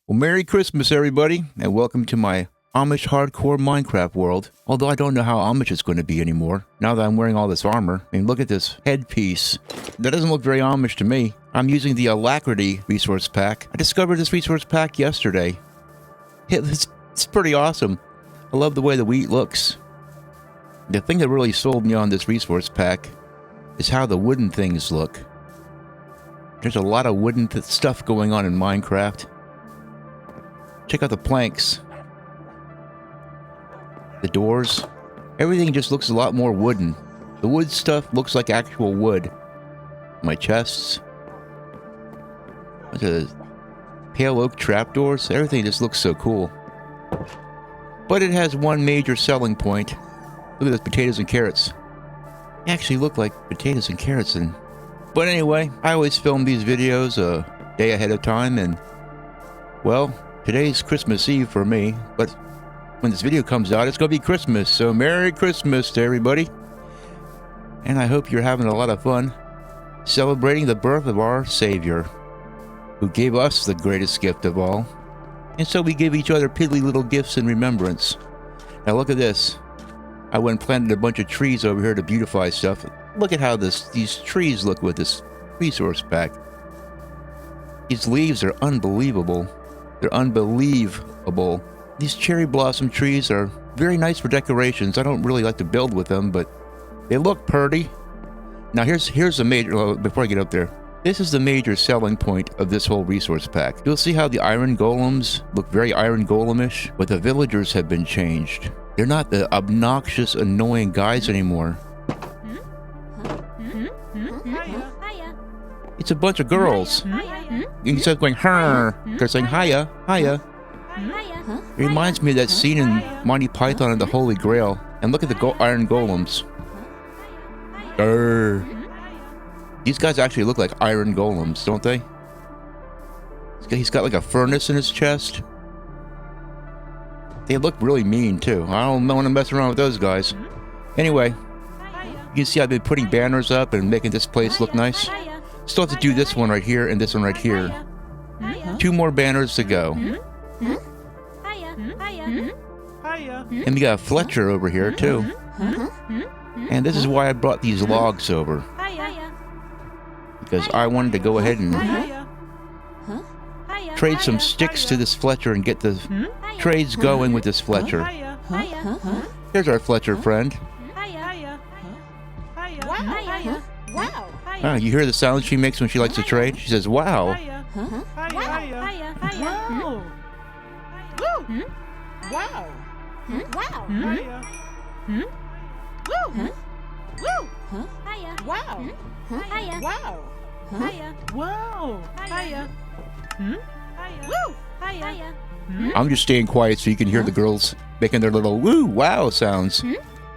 Well, Merry Christmas, everybody, and welcome to my Amish hardcore Minecraft world. Although I don't know how Amish it's going to be anymore, now that I'm wearing all this armor. I mean, look at this headpiece. That doesn't look very Amish to me. I'm using the Alacrity resource pack. I discovered this resource pack yesterday. It's pretty awesome. I love the way the wheat looks. The thing that really sold me on this resource pack is how the wooden things look. There's a lot of wooden stuff going on in Minecraft. Check out the planks. The doors. Everything just looks a lot more wooden. The wood stuff looks like actual wood. My chests. The pale oak trapdoors. Everything just looks so cool. But it has one major selling point. Look at those potatoes and carrots. They actually look like potatoes and carrots. But anyway, I always film these videos a day ahead of time, and well, today's Christmas Eve for me, but when this video comes out, it's going to be Christmas, so Merry Christmas to everybody. And I hope you're having a lot of fun celebrating the birth of our Savior, who gave us the greatest gift of all. And so we give each other piddly little gifts in remembrance. Now look at this. I went and planted a bunch of trees over here to beautify stuff. Look at how these trees look with this resource pack. These leaves are unbelievable. They're unbelievable. These cherry blossom trees are very nice for decorations. I don't really like to build with them, but they look pretty. Now here's the major, before I get up there, this is the major selling point of this whole resource pack. You'll see how the iron golems look very iron golemish, but the villagers have been changed. They're not the obnoxious, annoying guys anymore. It's a bunch of girls. Instead of going, her, they're saying, hiya, hiya. It reminds me of that scene in Monty Python and the Holy Grail. And look at the iron golems. These guys actually look like iron golems, don't they? He's got like a furnace in his chest. They look really mean, too. I don't want to mess around with those guys. Anyway, you can see I've been putting banners up and making this place look nice. Still have to do this one right here and this one right here. 2 more banners to go. And we got Fletcher over here, too. And this is why I brought these logs over. Because I wanted to go ahead and trade some sticks to this Fletcher and get the trades going with this Fletcher. Here's our Fletcher friend. Oh, you hear the sound she makes when she likes to trade? She says, wow. I'm just staying quiet so you can hear the girls making their little woo wow sounds.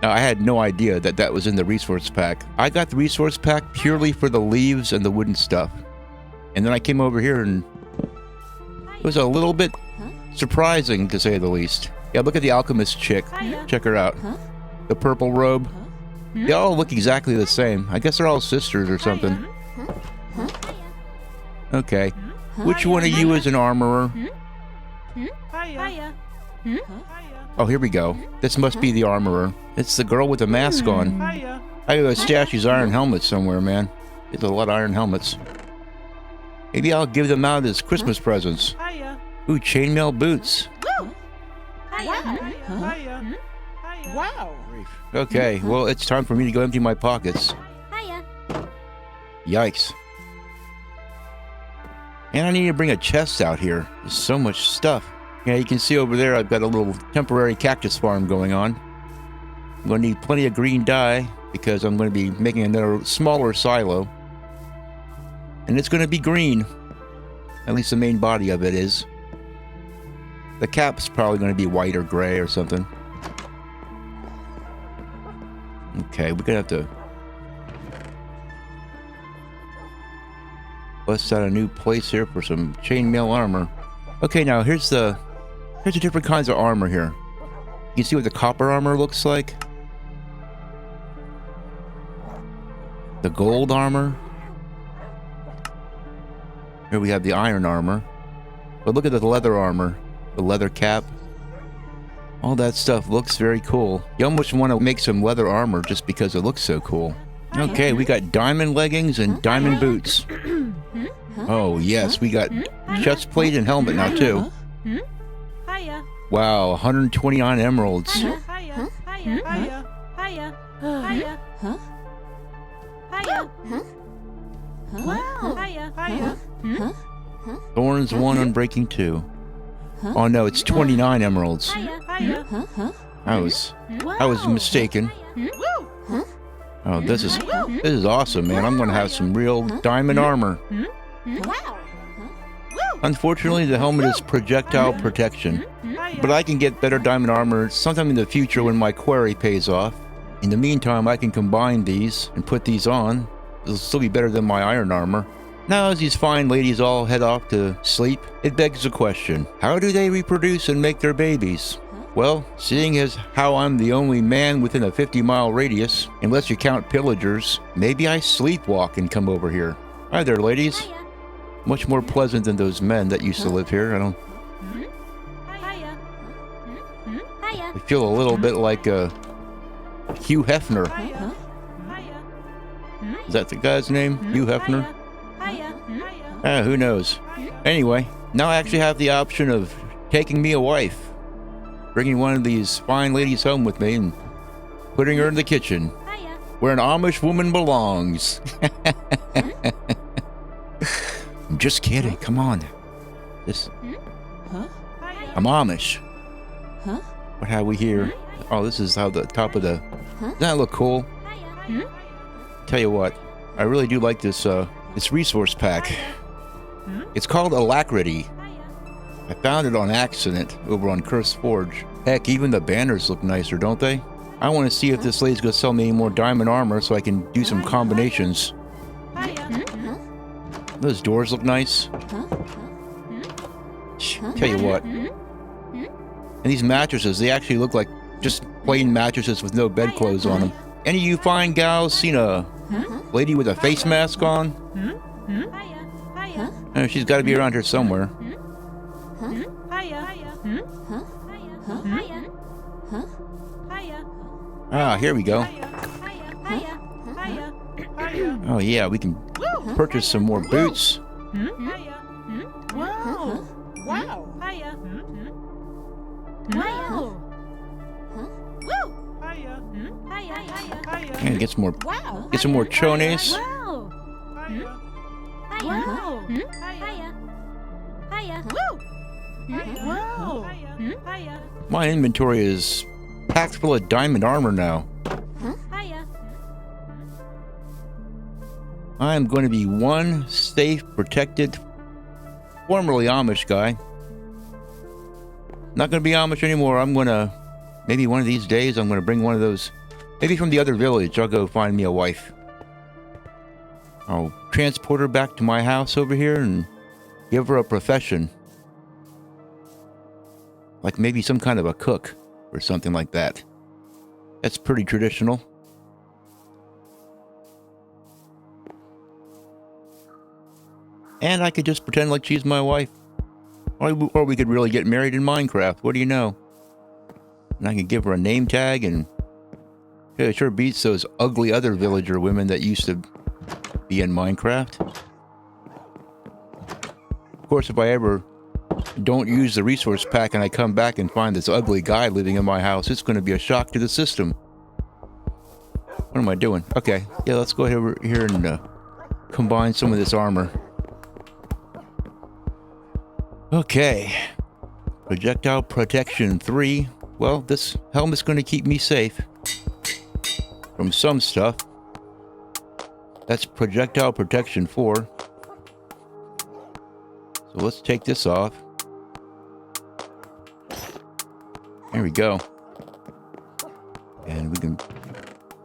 Now, I had no idea that that was in the resource pack. I got the resource pack purely for the leaves and the wooden stuff. And then I came over here and it was a little bit surprising, to say the least. Yeah, look at the alchemist chick. Check her out. The purple robe. They all look exactly the same. I guess they're all sisters or something. Okay. Which one of you is an armorer? Oh, here we go. This must be the armorer. It's the girl with the mask on. I gotta stash these iron helmets somewhere, man. There's a lot of iron helmets. Maybe I'll give them out as Christmas presents. Ooh, chainmail boots. Wow. Okay, well, it's time for me to go empty my pockets. Yikes. And I need to bring a chest out here. There's so much stuff. Yeah, you can see over there I've got a little temporary cactus farm going on. I'm going to need plenty of green dye because I'm going to be making another smaller silo. And it's going to be green. At least the main body of it is. The cap's probably going to be white or gray or something. Okay, we're going to have to bust out a new place here for some chainmail armor. Okay, now here's the different kinds of armor here. You can see what the copper armor looks like. The gold armor. Here we have the iron armor. But look at the leather armor, the leather cap. All that stuff looks very cool. You almost want to make some leather armor just because it looks so cool. Okay, we got diamond leggings and diamond boots. Oh, yes, we got chest plate and helmet now, too. Wow, 129 emeralds. Thorns 1, unbreaking 2. Oh no, it's 29 emeralds. I was mistaken. Oh, this is awesome, man. I'm gonna have some real diamond armor. Unfortunately, the helmet is projectile protection, but I can get better diamond armor sometime in the future when my quarry pays off. In the meantime, I can combine these and put these on. It'll still be better than my iron armor. Now, as these fine ladies all head off to sleep, it begs the question, how do they reproduce and make their babies? Well, seeing as how I'm the only man within a 50-mile radius, unless you count pillagers, maybe I sleepwalk and come over here. Hi there, ladies. Much more pleasant than those men that used to live here. I feel a little bit like Hugh Hefner. Is that the guy's name? Hugh Hefner? Who knows? Anyway, now I actually have the option of taking me a wife. Bringing one of these fine ladies home with me and putting her in the kitchen. Where an Amish woman belongs. I'm just kidding, come on. I'm Amish. What have we here? Oh, this is how the top of the... Doesn't that look cool? Tell you what, I really do like this resource pack. It's called Alacrity. I found it on accident over on Cursed Forge. Heck, even the banners look nicer, don't they? I want to see if this lady's going to sell me any more diamond armor so I can do some combinations. Those doors look nice. Tell you what. And these mattresses, they actually look like just plain mattresses with no bedclothes on them. Any of you fine gals seen a lady with a face mask on? She's got to be around here somewhere. Ah, here we go. Oh yeah, we can purchase some more boots. Wow. Wow. And get some more chones. My inventory is packed full of diamond armor now. I'm going to be one safe, protected, formerly Amish guy. Not going to be Amish anymore. I'm going to, maybe one of these days, I'm going to bring one of those, maybe from the other village, I'll go find me a wife. I'll transport her back to my house over here and give her a profession. Like maybe some kind of a cook or something like that. That's pretty traditional. And I could just pretend like she's my wife. Or we could really get married in Minecraft. What do you know? And I could give her a name tag and... Yeah, it sure beats those ugly other villager women that used to be in Minecraft. Of course, if I ever don't use the resource pack and I come back and find this ugly guy living in my house, it's going to be a shock to the system. What am I doing? Okay, yeah, let's go ahead over here and combine some of this armor. Okay. Projectile protection 3. Well, this helmet's going to keep me safe from some stuff. That's projectile protection 4. So let's take this off. There we go. And we can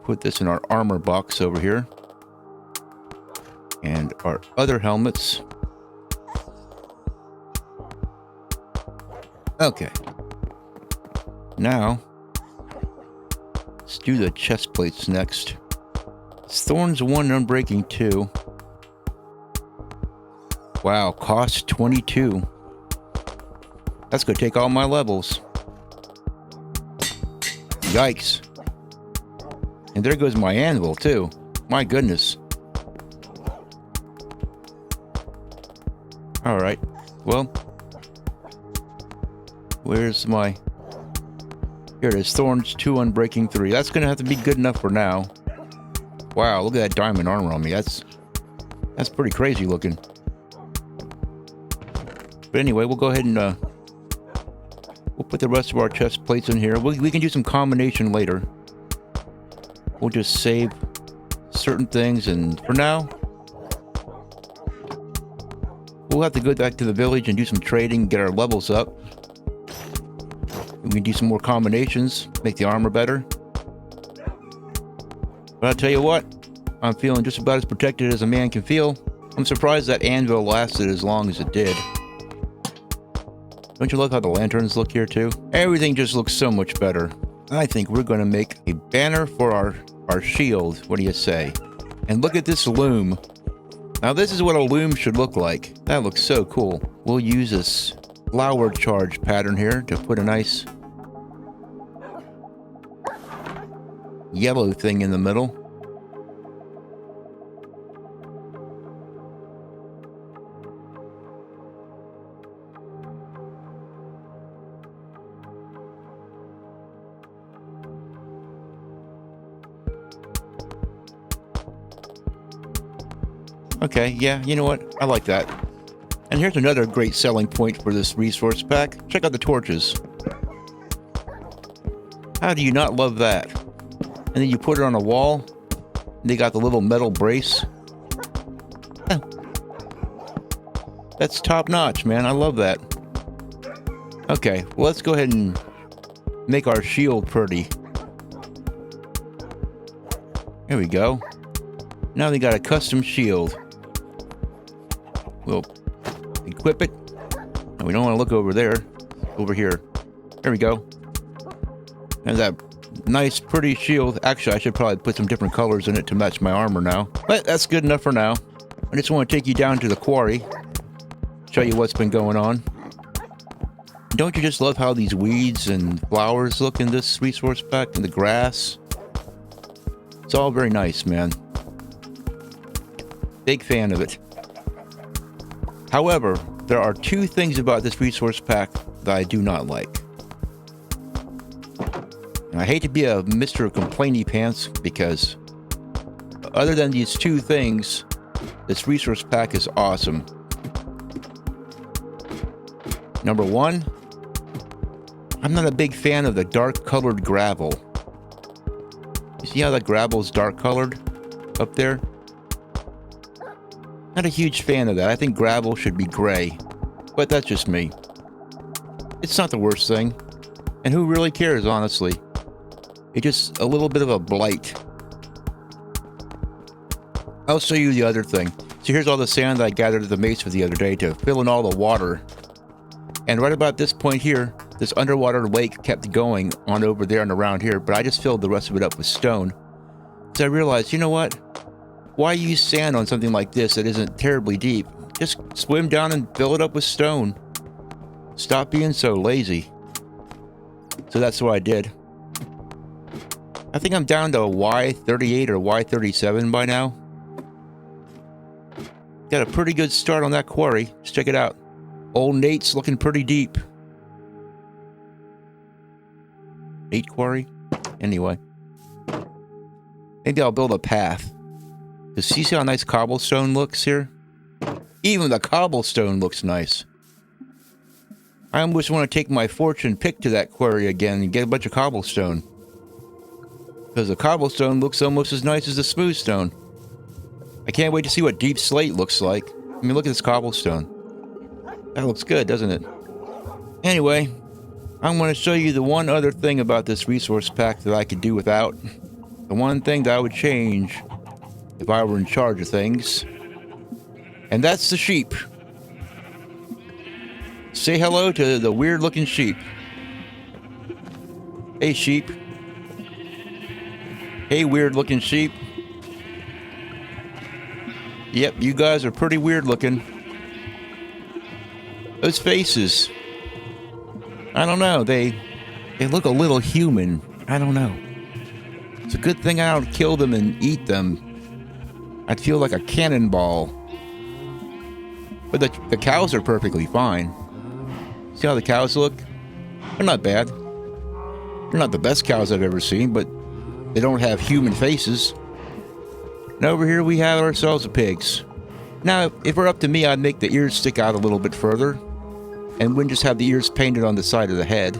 put this in our armor box over here. And our other helmets. Okay. Now, let's do the chest plates next. It's Thorns 1, Unbreaking 2. Wow, cost 22. That's going to take all my levels. Yikes. And there goes my anvil, too. My goodness. Alright. Well. Where's my... Here it is. Thorns 2, Unbreaking 3. That's going to have to be good enough for now. Wow, look at that diamond armor on me. That's pretty crazy looking. But anyway, we'll go ahead and... we'll put the rest of our chest plates in here. We can do some combination later. We'll just save certain things, and for now, we'll have to go back to the village and do some trading, get our levels up. We can do some more combinations, make the armor better. But I'll tell you what, I'm feeling just about as protected as a man can feel. I'm surprised that anvil lasted as long as it did. Don't you love how the lanterns look here too? Everything just looks so much better. I think we're going to make a banner for our shield. What do you say? And look at this loom. Now this is what a loom should look like. That looks so cool. We'll use this flower charge pattern here to put a nice yellow thing in the middle. Okay, yeah, you know what? I like that. And here's another great selling point for this resource pack. Check out the torches. How do you not love that? And then you put it on a wall. And they got the little metal brace. That's top notch, man. I love that. Okay, well, let's go ahead and make our shield pretty. There we go. Now they got a custom shield. We'll equip it. And we don't want to look over there. Over here. There we go. And that nice, pretty shield. Actually, I should probably put some different colors in it to match my armor now. But that's good enough for now. I just want to take you down to the quarry. Show you what's been going on. Don't you just love how these weeds and flowers look in this resource pack? And the grass. It's all very nice, man. Big fan of it. However, there are two things about this resource pack that I do not like. And I hate to be a Mr. Complainy Pants because other than these two things, this resource pack is awesome. Number one, I'm not a big fan of the dark colored gravel. You see how that gravel's dark colored up there? Not a huge fan of that. I think gravel should be gray. But that's just me. It's not the worst thing. And who really cares, honestly? It's just a little bit of a blight. I'll show you the other thing. So here's all the sand that I gathered at the mesa the other day to fill in all the water. And right about this point here, this underwater lake kept going on over there and around here, but I just filled the rest of it up with stone. So I realized, you know what? Why use sand on something like this that isn't terribly deep? Just swim down and fill it up with stone. Stop being so lazy. So that's what I did. I think I'm down to Y38 or Y37 by now. Got a pretty good start on that quarry. Just check it out. Old Nate's looking pretty deep. Nate quarry? Anyway. Maybe I'll build a path. Does you see how nice cobblestone looks here? Even the cobblestone looks nice. I almost want to take my fortune pick to that quarry again and get a bunch of cobblestone. Because the cobblestone looks almost as nice as the smooth stone. I can't wait to see what deep slate looks like. I mean, look at this cobblestone. That looks good, doesn't it? Anyway, I'm going to show you the one other thing about this resource pack that I could do without. The one thing that I would change if I were in charge of things. And that's the sheep. Say hello to the weird looking sheep. Hey sheep. Hey weird looking sheep. Yep, you guys are pretty weird looking. Those faces. I don't know. They look a little human. I don't know. It's a good thing I don't kill them and eat them. I'd feel like a cannonball. But the cows are perfectly fine. See how the cows look? They're not bad. They're not the best cows I've ever seen, but they don't have human faces. And over here we have ourselves the pigs. Now, if it were up to me, I'd make the ears stick out a little bit further. And wouldn't just have the ears painted on the side of the head.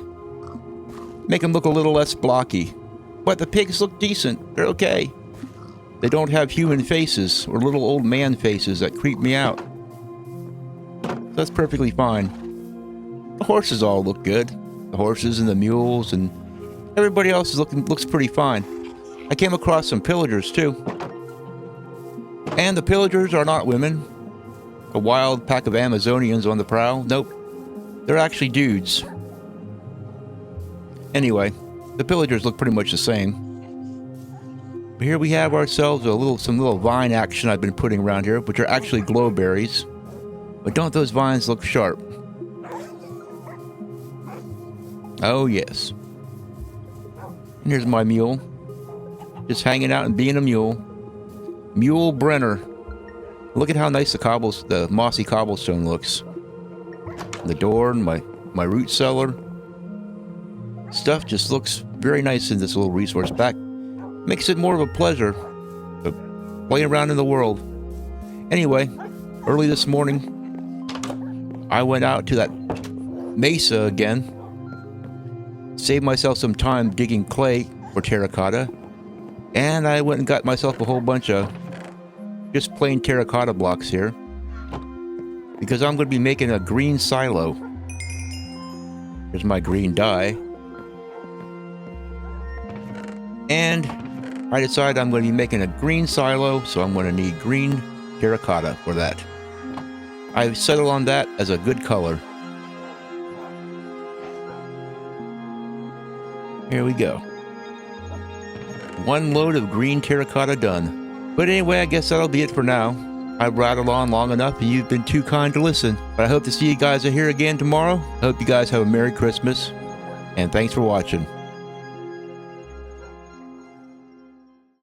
Make them look a little less blocky. But the pigs look decent. They're okay. They don't have human faces or little old man faces that creep me out. That's perfectly fine. The horses all look good. The horses and the mules and everybody else looks pretty fine. I came across some pillagers too. And the pillagers are not women. A wild pack of Amazonians on the prowl. Nope. They're actually dudes. Anyway, the pillagers look pretty much the same. But here we have ourselves some little vine action I've been putting around here, which are actually glowberries. But don't those vines look sharp? Oh yes. And here's my mule. Just hanging out and being a mule. Mule Brenner. Look at how nice the mossy cobblestone looks. The door and my root cellar. Stuff just looks very nice in this little resource pack. Makes it more of a pleasure of playing around in the world. Anyway, early this morning, I went out to that mesa again. Saved myself some time digging clay for terracotta. And I went and got myself a whole bunch of just plain terracotta blocks here. Because I'm going to be making a green silo. Here's my green dye. And I decided I'm going to be making a green silo, so I'm going to need green terracotta for that. I settled on that as a good color. Here we go. One load of green terracotta done. But anyway, I guess that'll be it for now. I've rattled on long enough and you've been too kind to listen. But I hope to see you guys here again tomorrow. I hope you guys have a Merry Christmas. And thanks for watching.